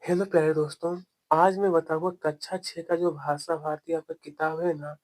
Hello प्यारे दोस्तों, आज मैं बताऊँगा कक्षा 6 का जो भाषा भारती आपका किताब है ना,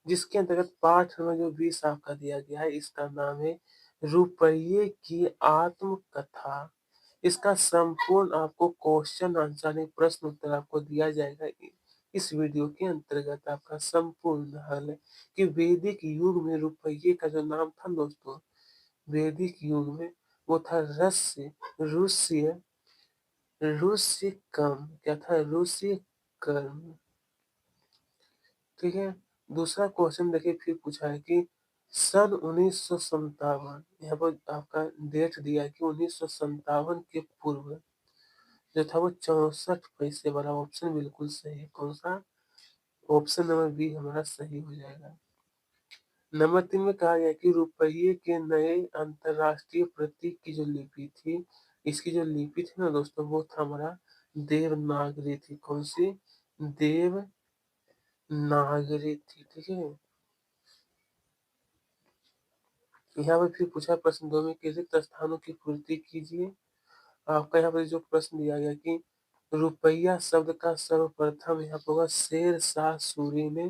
जिसके अंतर्गत पाठ नंबर जो 20 आपका दिया गया है, इसका नाम है रुपये की आत्मकथा। इसका संपूर्ण आपको क्वेश्चन आंसर यानी प्रश्न उत्तर आपको दिया जाएगा। इस वीडियो के अंतर्गत आपका संपूर्ण हल है कि वैदिक युग में रुपये का जो नाम था दोस्तों, वैदिक युग में वो था रस्य रूस्य रूसिकम क्या था रूसिकम। ठीक है। दूसरा क्वेश्चन देखिए फिर पूछा है कि सन 1957 यहाँ पर आपका डेट दिया है कि 1957 के पूर्व जो था वो 64 पैसे वाला ऑप्शन बिल्कुल सही है। कौन सा? ऑप्शन नंबर बी हमारा सही हो जाएगा। नंबर 3 में कहा गया कि रुपये के नए अंतरराष्ट्रीय प्रतीक की जो लिपि थी, इसकी जो लिपि थी ना दोस्तों, वो था हमारा देवनागरी थी। कौन सी? देवनागरी थी। ठीक है। यहाँ पे फिर पूछा प्रश्न 2 में कि रिक्त स्थानों की पूर्ति कीजिए। आपका यहाँ पर जो प्रश्न दिया गया कि रुपया शब्द का सर्वप्रथम यहाँ पर होगा शेर शाह सूरी ने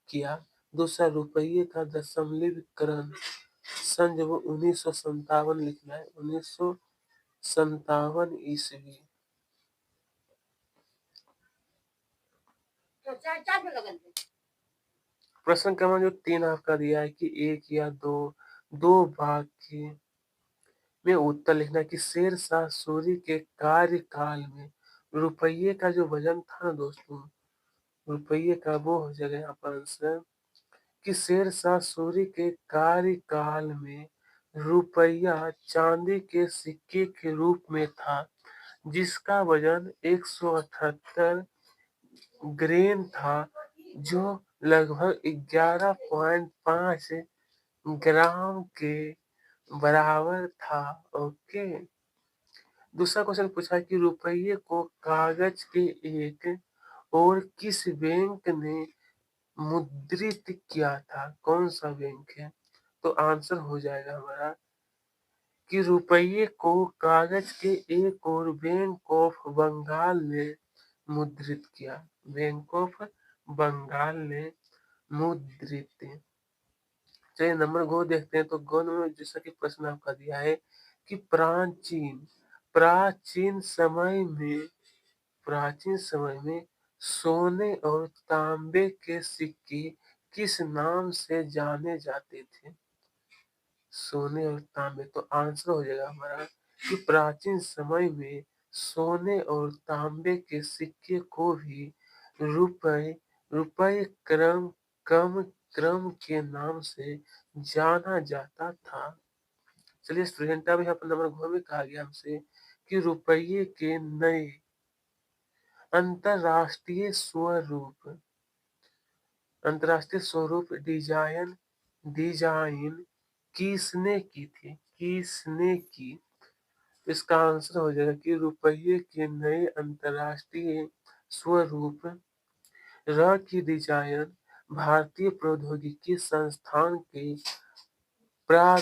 किया। दूसरा, रुपये का दशमलवीकरण सन जब 1957 लिखना है, 1957 ईस्वी। प्रश्न क्रमांक जो 3 आपका दिया है कि एक या दो वाक्य में उत्तर लिखना है कि शेर शाह सूरी के कार्यकाल में रुपये का जो वजन था ना दोस्तों, रुपये का वो हो जाएगा यहाँ पर आंसर कि शेर शाह सूरी के कार्यकाल में रुपया चांदी के सिक्के के रूप में था, जिसका वजन 178 ग्रेन था, जो लगभग 11.5 ग्राम के बराबर था। ओके। दूसरा क्वेश्चन पूछा कि रुपये को कागज के एक और किस बैंक ने मुद्रित किया था? कौन सा बैंक है? तो आंसर हो जाएगा हमारा कि रुपये को कागज के एक और बैंक ऑफ बंगाल ने मुद्रित किया। बैंक ऑफ बंगाल ने मुद्रित। चलिए नंबर गो देखते हैं। तो गो में जैसा कि प्रश्न आपका दिया है कि प्राचीन समय में प्राचीन समय में सोने और तांबे के सिक्के किस नाम से जाने जाते थे? सोने और तांबे। तो आंसर हो जाएगा हमारा कि प्राचीन समय में सोने और तांबे के सिक्के को भी रुपए रुपए क्रम के नाम से जाना जाता था। चलिए स्टूडेंट, अब यहाँ पर नंबर घ में कहा गया हमसे कि रुपये के नए अंतरराष्ट्रीय स्वरूप डिजाइन किसने की थी? किसने की? इसका आंसर हो जाएगा कि रुपये के नए अंतरराष्ट्रीय स्वरूप की डिजाइन भारतीय प्रौद्योगिकी संस्थान के प्रा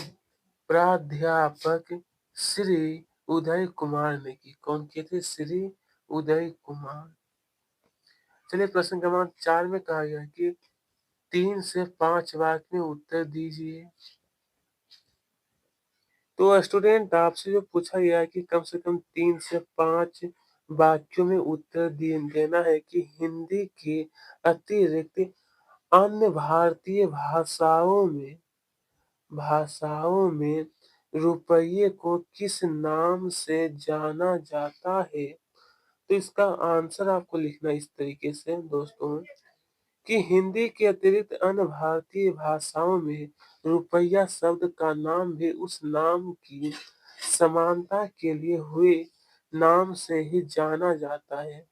प्राध्यापक श्री उदय कुमार ने की। कौन किए थे? श्री उदय कुमार। चलिए प्रश्न क्रमांक 4 में कहा गया कि 3 से 5 वाक्य में उत्तर दीजिए। तो स्टूडेंट, आपसे जो पूछा गया है कि कम से कम 3 से 5 वाक्यों में उत्तर देना है कि हिंदी के अतिरिक्त अन्य भारतीय भाषाओं में रुपये को किस नाम से जाना जाता है? तो इसका आंसर आपको लिखना इस तरीके से दोस्तों कि हिंदी के अतिरिक्त अन्य भारतीय भाषाओं में रुपया शब्द का नाम भी उस नाम की समानता के लिए हुए नाम से ही जाना जाता है।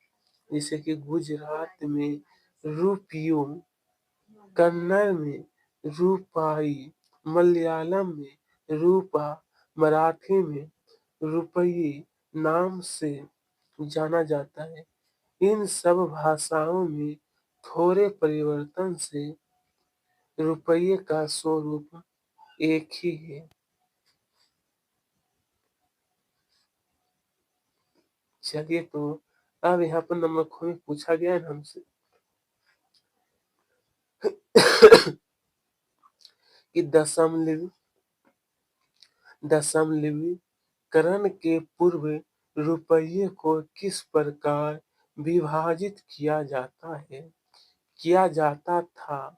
जैसे कि गुजरात में रुपयो, कन्नड़ में रूपाई, मलयालम में रूपा, मराठी में रुपये नाम से जाना जाता है। इन सब भाषाओं में थोड़े परिवर्तन से रुपये का स्वरूप एक ही है। चलिए तो अब यहाँ पर नंबर खो में पूछा गया है ना हमसे कि दशमलवीकरण के पूर्व रुपये को किस प्रकार विभाजित किया जाता था।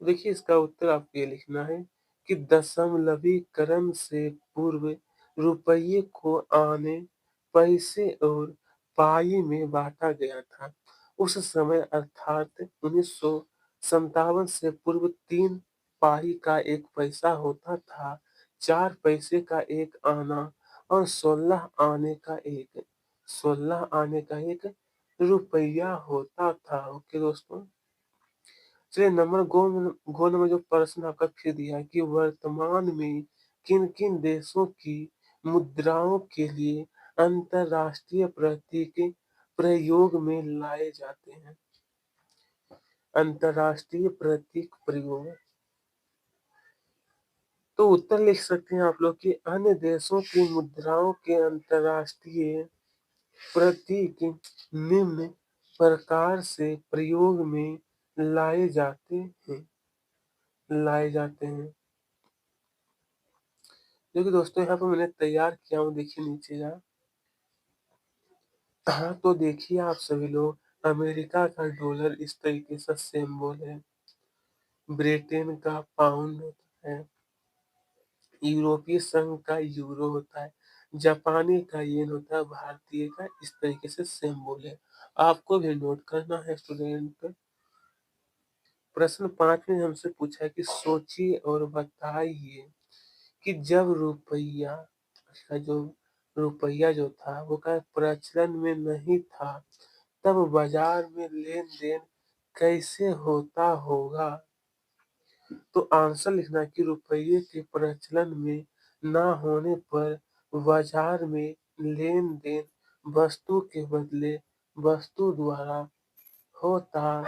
देखिए इसका उत्तर आपको ये लिखना है कि दशमलवीकरण से पूर्व रुपये को आने, पैसे और पाई में बांटा गया था। उस समय अर्थात 1957 से पूर्व 3 पाई का 1 पैसा होता था, 4 पैसे का 1 आना और 16 आने का 1 रुपया होता था। ओके दोस्तों। चलिए गो नंबर जो प्रश्न आपका फिर दिया है कि वर्तमान में किन-किन देशों की मुद्राओं के लिए अंतर्राष्ट्रीय प्रतीक प्रयोग में लाए जाते हैं। अंतर्राष्ट्रीय प्रतीक प्रयोग। तो उत्तर लिख सकते हैं आप लोग कि अन्य देशों की मुद्राओं के अंतर्राष्ट्रीय प्रतीक निम्न प्रकार से प्रयोग में लाए जाते हैं। लाए जाते हैं। देखिए दोस्तों यहाँ पे मैंने तैयार किया हूँ, देखिए नीचे यहाँ। हाँ तो देखिए आप सभी लोग, अमेरिका का डॉलर इस तरीके से सिंबल है, ब्रिटेन का पाउंड होता है, यूरोपीय संघ का यूरो होता है, जापानी का येन होता है, भारतीय का इस तरीके से सिंबल है। आपको भी नोट करना है स्टूडेंट। प्रश्न 5 में हमसे पूछा है कि सोचिए और बताइए कि जब रुपया जो था वो का प्रचलन में नहीं था, तब बाजार में लेन-देन कैसे होता होगा? तो आंसर लिखना है कि रुपये के प्रचलन में ना होने पर बाजार में लेन-देन वस्तु के बदले वस्तु द्वारा होता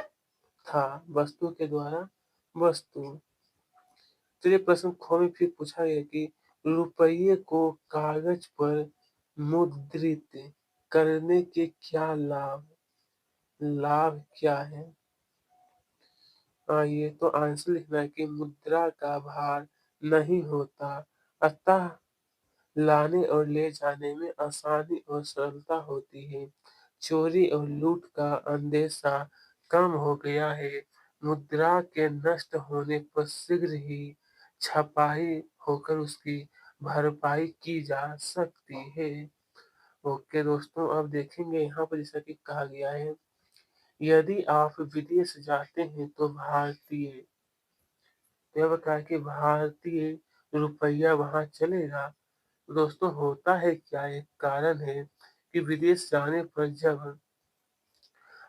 था। वस्तु के द्वारा वस्तु। चलिए प्रश्न ख में फिर पूछा गया कि रुपये को कागज पर मुद्रित करने के क्या लाभ क्या है? ये तो आंसर लिखना है कि मुद्रा का भार नहीं होता, अतः लाने और ले जाने में आसानी और सरलता होती है। चोरी और लूट का अंदेशा कम हो गया है। मुद्रा के नष्ट होने पर शीघ्र ही छपाई होकर उसकी भरपाई की जा सकती है। ओके दोस्तों, अब देखेंगे यहाँ पर जैसा कि कहा गया है, यदि आप विदेश जाते हैं तो यह कहा कि भारतीय रुपया वहाँ चलेगा। दोस्तों होता है क्या, एक कारण है कि विदेश जाने पर जब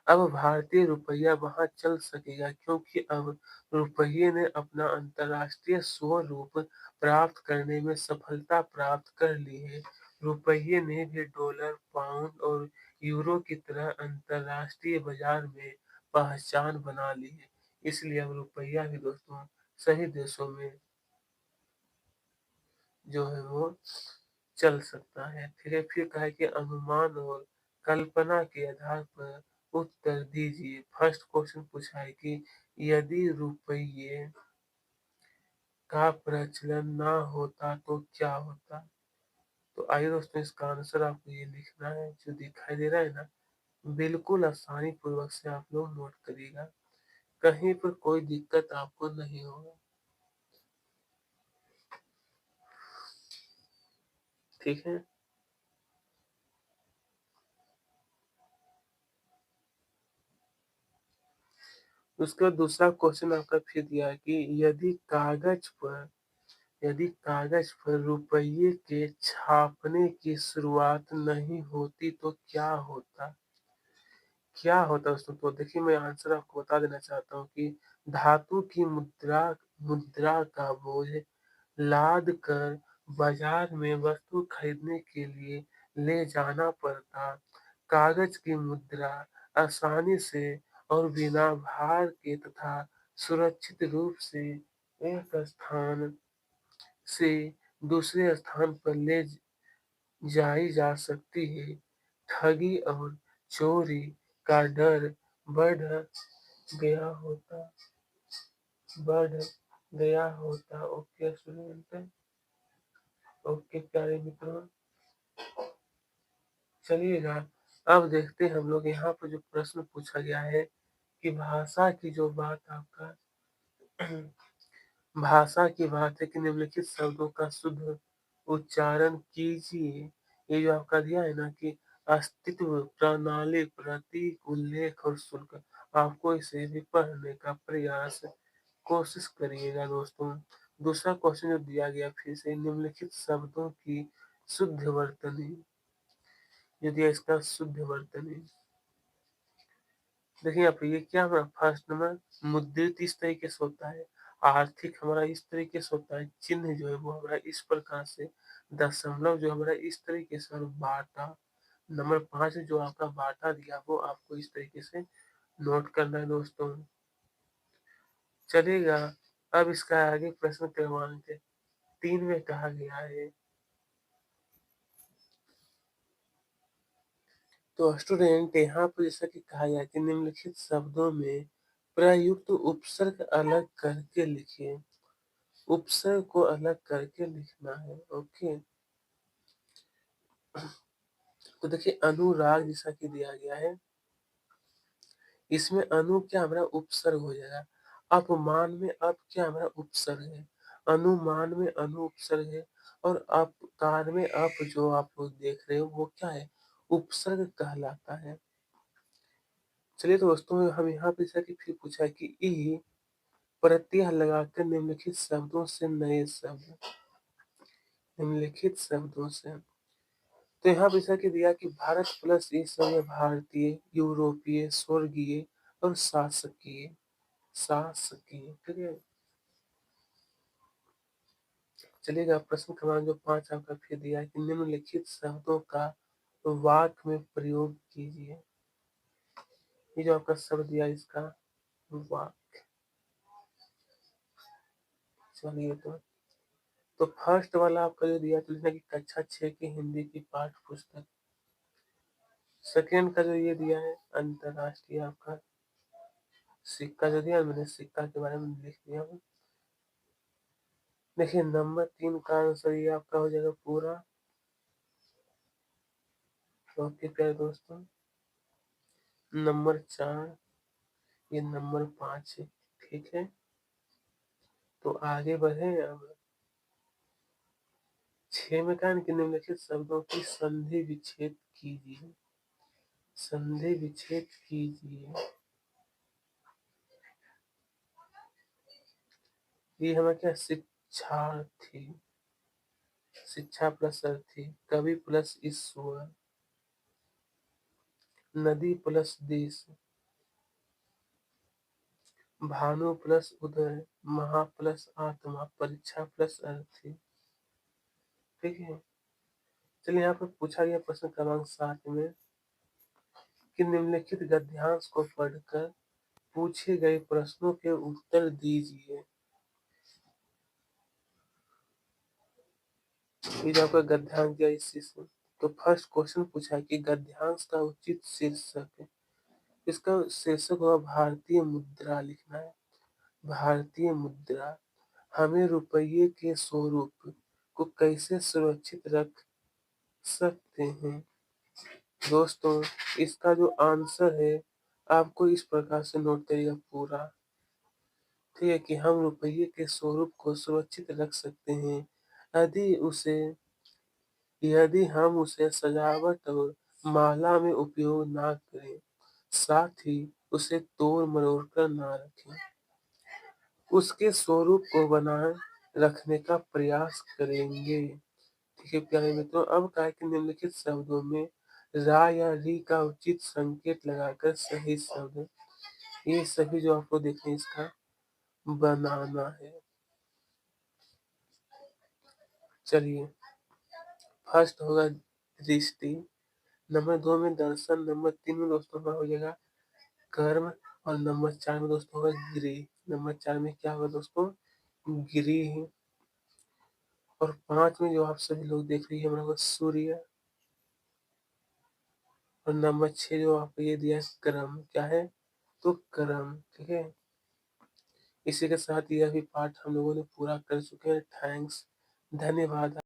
अब भारतीय रुपया वहाँ चल सकेगा, क्योंकि अब रुपये ने अपना अंतर्राष्ट्रीय स्वरूप प्राप्त करने में सफलता प्राप्त कर ली है। रुपये ने भी डॉलर, पाउंड और यूरो की तरह अंतर्राष्ट्रीय बाजार में पहचान बना ली है। इसलिए अब रुपया भी दोस्तों सही देशों में जो है वो चल सकता है। फिर कहा है कि अनुमान और कल्पना के आधार पर उत्तर दीजिए। फर्स्ट क्वेश्चन पूछा है कि यदि रुपये का प्रचलन ना होता तो क्या होता? तो आइए दोस्तों इसका आंसर आपको ये लिखना है, जो दिखाई दे रहा है ना, बिल्कुल आसानी पूर्वक से आप लोग नोट करिएगा, कहीं पर कोई दिक्कत आपको नहीं होगा। ठीक है। उसके बाद दूसरा क्वेश्चन आपका फिर दिया है कि यदि कागज पर रुपये के छापने की शुरुआत नहीं होती तो क्या होता दोस्तों? तो देखिए मैं आंसर आपको बता देना चाहता हूँ कि धातु की मुद्रा का बोझ लाद कर बाजार में वस्तु खरीदने के लिए ले जाना पड़ता। कागज की मुद्रा आसानी से और बिना भार के तथा सुरक्षित रूप से एक स्थान से दूसरे स्थान पर ले जाई जा सकती है। ठगी और चोरी का डर बढ़ गया होता बढ़ गया होता। ओके स्टूडेंट, ओके प्यारे मित्रों, चलिएगा अब देखते हैं हम लोग यहाँ पर जो प्रश्न पूछा गया है कि भाषा की जो बात आपका भाषा की बात है कि निम्नलिखित शब्दों का शुद्ध उच्चारण कीजिए। ये जो आपका दिया है ना कि अस्तित्व, प्रणाली, प्रतीक, उल्लेख और शुल्क, आपको इसे भी पढ़ने का प्रयास कोशिश करिएगा दोस्तों। दूसरा क्वेश्चन जो दिया गया फिर से, निम्नलिखित शब्दों की शुद्ध वर्तनी, जो दिया इसका शुद्ध वर्तनी। देखिए यहाँ पे ये क्या हमारा फर्स्ट नंबर मुद्रित इस तरीके से होता है, आर्थिक हमारा इस तरीके से होता है, चिन्ह जो है वो हमारा इस प्रकार से, दशमलव जो हमारा इस तरीके से, और बाटा नंबर 5 जो आपका बाटा दिया वो आपको इस तरीके से नोट करना है दोस्तों। चलेगा अब इसका आगे प्रश्न क्रमांक 3 में कहा गया है, तो स्टूडेंट यहाँ पर जैसा कि कहा गया कि निम्नलिखित शब्दों में प्रयुक्त उपसर्ग अलग करके लिखिए। उपसर्ग को अलग करके लिखना है। ओके, तो देखिए अनुराग जैसा कि दिया गया है, इसमें अनु क्या हमारा उपसर्ग हो जाएगा। अपमान में अप क्या हमारा उपसर्ग है, अनुमान में अनु उपसर्ग है, और अपकार में अप जो आप लोग देख रहे हो वो क्या है, उपसर्ग कहलाता है। चलिए तो दोस्तों हम यहाँ पे जैसा कि फिर पूछा है कि ई प्रत्यय लगाकर निम्नलिखित शब्दों से, तो यहाँ पे जैसा कि दिया कि भारत प्लस इस समय भारतीय, यूरोपीय, स्वर्गीय और शासकीय, शासकीय, ठीक है। चलिएगा प्रश्न क्रमांक जो 5 आपका फिर दिया है कि निम्नलिखित शब्दों का वाक्य में प्रयोग कीजिए। ये जो आपका शब्द दिया इसका वाक्य, चलिए तो फर्स्ट वाला आपका जो दिया तो लिखना कि कक्षा 6 की हिंदी की पाठ्य पुस्तक। सेकेंड का जो ये दिया है अंतरराष्ट्रीय आपका सिक्का जो दिया, मैंने सिक्का के बारे में लिख दिया हूँ। देखिए नंबर 3 का आंसर ये आपका हो जाएगा पूरा। ओके प्यारे दोस्तों, नंबर 4, ये नंबर 5 है, ठीक है। तो आगे बढ़े अब 6 में कहा कि निम्नलिखित शब्दों की संधि विच्छेद कीजिए, संधि विच्छेद कीजिए। ये हमारा क्या शिक्षार्थी, शिक्षा प्लस अर्थी, कवि प्लस ईश्वर, नदी प्लस देश, भानु प्लस उदय, महा प्लस आत्मा, परीक्षा प्लस अर्थी, ठीक है। चलिए यहाँ पर पूछा गया प्रश्न क्रमांक 7 में कि निम्नलिखित गद्यांश को पढ़कर पूछे गए प्रश्नों के उत्तर दीजिए। ये जो आपका गद्यांश दिया इसी से, तो फर्स्ट क्वेश्चन पूछा है कि गद्यांश का उचित शीर्षक है। इसका शीर्षक होगा भारतीय मुद्रा, लिखना है भारतीय मुद्रा। हमें रुपये के स्वरूप को कैसे सुरक्षित रख सकते हैं। दोस्तों इसका जो आंसर है आपको इस प्रकार से नोट करिएगा पूरा, ठीक है, कि हम रुपये के स्वरूप को सुरक्षित रख सकते हैं यदि उसे यदि हम उसे सजावट और माला में उपयोग ना करें, साथ ही उसे तोड़ मरोड़ कर ना रखें, उसके स्वरूप को बनाए रखने का प्रयास करेंगे। ठीक है प्यारे मित्रों, अब कहा कि निम्नलिखित शब्दों में रा या री का उचित संकेत लगाकर सही शब्द, ये सभी जो आपको देखने इसका बनाना है। चलिए फर्स्ट होगा दृष्टि, नंबर 2 में दर्शन, नंबर 3 में दोस्तों का हो जाएगा कर्म, और नंबर 4 में दोस्तों होगा गिरी। नंबर 4 में क्या होगा दोस्तों, गिरी है। और 5 में जो आप सभी लोग देख रही है हमारा होगा सूर्य, और नंबर 6 जो आपको ये दिया है क्रम, क्या है? तो क्रम, ठीक है? इसी के साथ यह भी पाठ हम लोगों ने पूरा कर चुके हैं। थैंक्स, धन्यवाद।